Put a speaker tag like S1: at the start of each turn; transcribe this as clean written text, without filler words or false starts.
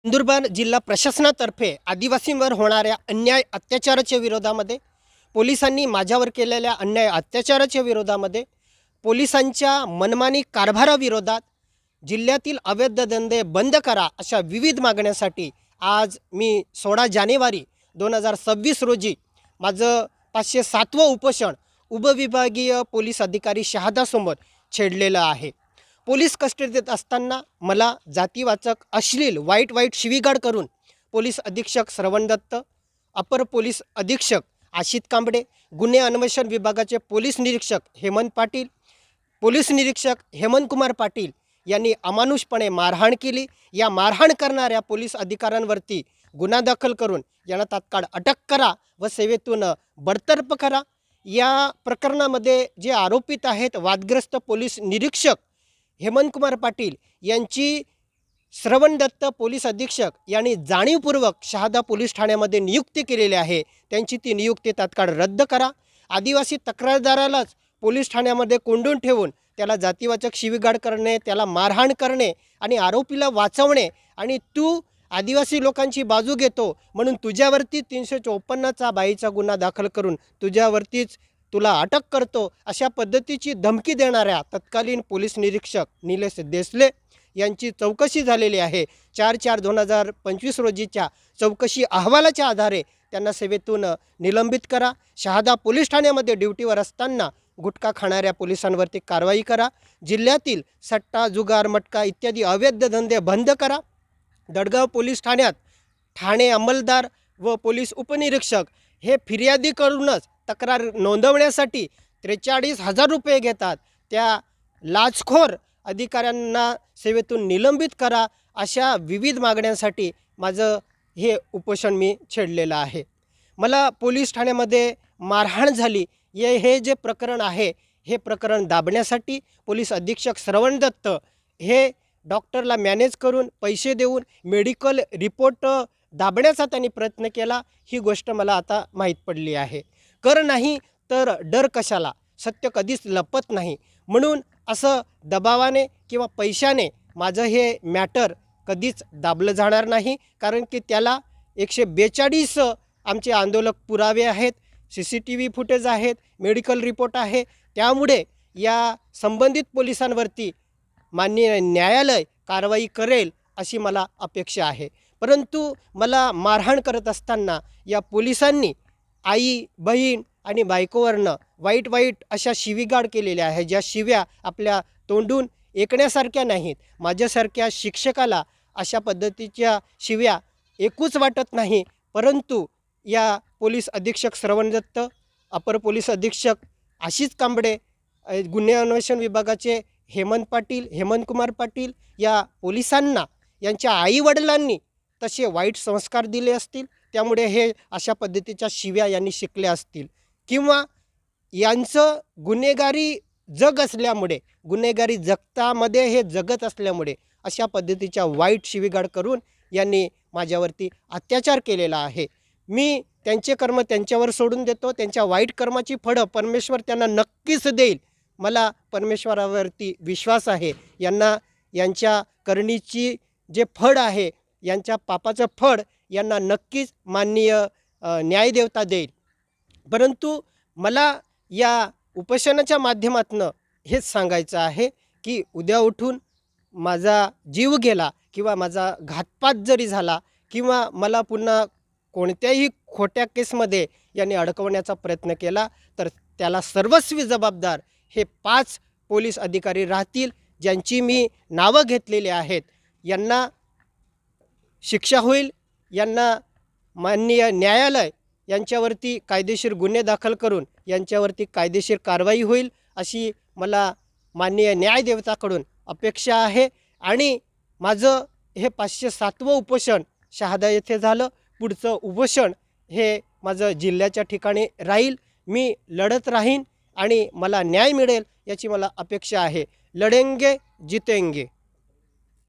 S1: नंदुरबार जिल्हा प्रशासनातर्फे आदिवासींवर होणाऱ्या अन्याय अत्याचाराच्या विरोधामध्ये पोलिसांनी माझ्यावर केलेल्या अन्याय अत्याचाराच्या विरोधामध्ये पोलिसांच्या मनमानी कारभाराविरोधात जिल्ह्यातील अवैध धंदे बंद करा अशा विविध मागण्यांसाठी आज मी 16 जानेवारी 2026 रोजी माझं 507वं उपोषण उपविभागीय पोलीस अधिकारी शहादासमोर छेडलेलं आहे। पोलीस कस्टडीत असताना मला जातीवाचक अश्लील वाईट शिवीगाळ करून पोलीस अधीक्षक श्रवण दत्त, अपर पोलीस अधीक्षक आशित कांबडे, गुन्हे अन्वेषण विभागाचे पोलीस निरीक्षक हेमंत पाटील, पोलीस निरीक्षक हेमंत कुमार पाटील यांनी अमानुषपणे मारहाण केली। या मारहाण करणाऱ्या पोलीस अधिकाऱ्यांवरती गुन्हा दाखल करून यांना तात्काळ अटक करा व सेवेतून बडतर्फ करा। या प्रकरणामध्ये जे आरोपित आहेत वादग्रस्त पोलीस निरीक्षक हेमंत कुमार पाटील यांची श्रवण दत्त पोलीस अधीक्षक यांनी जाणीवपूर्वक शहादा पोलीस ठाण्यामध्ये नियुक्ती केलेली आहे। त्यांची ती नियुक्ती तात्काळ रद्द करा। आदिवासी तक्रारदारालाच पोलीस ठाण्यामध्ये कोंडून ठेवून त्याला जातीवाचक शिवीगाळ करणे, त्याला मारहाण करणे आणि आरोपीला वाचवणे आणि तू आदिवासी लोकांची बाजू घेतो म्हणून तुझ्यावरती 354चा बाईचा गुन्हा दाखल करून तुझ्यावरतीच तुला अटक करतो अशा पद्धतीची धमकी देणाऱ्या तत्कालीन पोलीस निरीक्षक निलेश देसले यांची चौकशी झालेली आहे। 4/4/2025 रोजीच्या चौकशी अहवालाच्या आधारे त्यांना सेवेतून निलंबित करा। शहादा पोलीस ठाण्यामध्ये ड्युटीवर असताना गुटखा खाणाऱ्या पोलिसांवरती कारवाई करा। जिल्ह्यातील सट्टा, जुगार, मटका इत्यादी अवैध धंदे बंद करा। दडगाव पोलीस ठाण्यात ठाणे अंमलदार व पोलीस उपनिरीक्षक हे फिर्यादी करूनच तक्रार नोंदवण्यासाठी 43,000 रुपये घेतात। त्या लाचखोर अधिकाऱ्यांना सेवेतून निलंबित करा अशा विविध मागण्यांसाठी माझं हे उपोषण मी छेडलेलं आहे। मला पोलीस ठाण्यामध्ये मारहाण झाली हे जे प्रकरण आहे हे प्रकरण दाबण्यासाठी पोलीस अधीक्षक श्रवण दत्त हे डॉक्टरला मॅनेज करून पैसे देऊन मेडिकल रिपोर्ट दाबण्याचा त्यांनी प्रयत्न केला। ही गोष्ट मला आता माहीत पडली आहे। कर नाही तर डर कशाला, सत्य कधीच लपत नाही। म्हणून असं दबावाने किंवा पैशाने माझं हे मॅटर कधीच दाबलं जाणार नाही, कारण की त्याला 142 आमचे आंदोलक पुरावे आहेत, CCTV फुटेज आहेत, मेडिकल रिपोर्ट आहे। त्यामुळे या संबंधित पोलिसांवरती माननीय न्यायालय कारवाई करेल अशी मला अपेक्षा आहे। परंतु मला मारहाण करत असताना या पोलिसांनी आई, बहीण आणि बायकोवरनं वाईट अशा शिवीगाळ केलेल्या आहे, ज्या शिव्या आपल्या तोंडून ऐकण्यासारख्या नाहीत। माझ्यासारख्या शिक्षकाला अशा पद्धतीच्या शिव्या ऐकूच वाटत नाही। परंतु या पोलीस अधीक्षक श्रवण दत्त, अपर पोलीस अधीक्षक आशिष कांबडे, गुन्हे अन्वेषण विभागाचे हेमंत कुमार पाटील या पोलिसांना यांच्या आईवडिलांनी तसे वाईट संस्कार दिले असतील, त्यामुळे हे अशा पद्धतीच्या शिव्या यांनी शिकल्या असतील, किंवा यांचं गुन्हेगारी जग असल्यामुळे, गुन्हेगारी जगतामध्ये हे जगत असल्यामुळे अशा पद्धतीच्या वाईट शिवीगाळ करून यांनी माझ्यावरती अत्याचार केलेला आहे। मी त्यांचे कर्म त्यांच्यावर सोडून देतो। त्यांच्या वाईट कर्माची फळं परमेश्वर त्यांना नक्कीच देईल। मला परमेश्वरावरती विश्वास आहे। यांना यांच्या करणीची जे फळ आहे, यांच्या पापाचं फळ यांना नक्कीच माननीय न्यायदेवता देईल। परंतु मला या उपोषणाच्या माध्यमातून हेच सांगायचं आहे की उद्या उठून माझा जीव गेला किंवा माझा घातपात जरी झाला किंवा मला पुन्हा कोणत्याही खोट्या केसमध्ये यांनी अडकवण्याचा प्रयत्न केला तर त्याला सर्वस्वी जबाबदार हे 5 पोलीस अधिकारी राहतील, ज्यांची मी नावं घेतलेली आहेत। यांना शिक्षा होईल। यांना माननीय न्यायालय यांच्यावरती कायदेशीर गुन्हे दाखल करून यांच्यावरती कायदेशीर कारवाई होईल अशी मला माननीय न्यायदेवताकडून अपेक्षा आहे। आणि माझं हे 507वं उपोषण शहादा येथे झालं। पुढचं उपोषण हे माझं जिल्ह्याच्या ठिकाणी राहील। मी लढत राहीन आणि मला न्याय मिळेल याची मला अपेक्षा आहे। लढेंगे जितेंगे।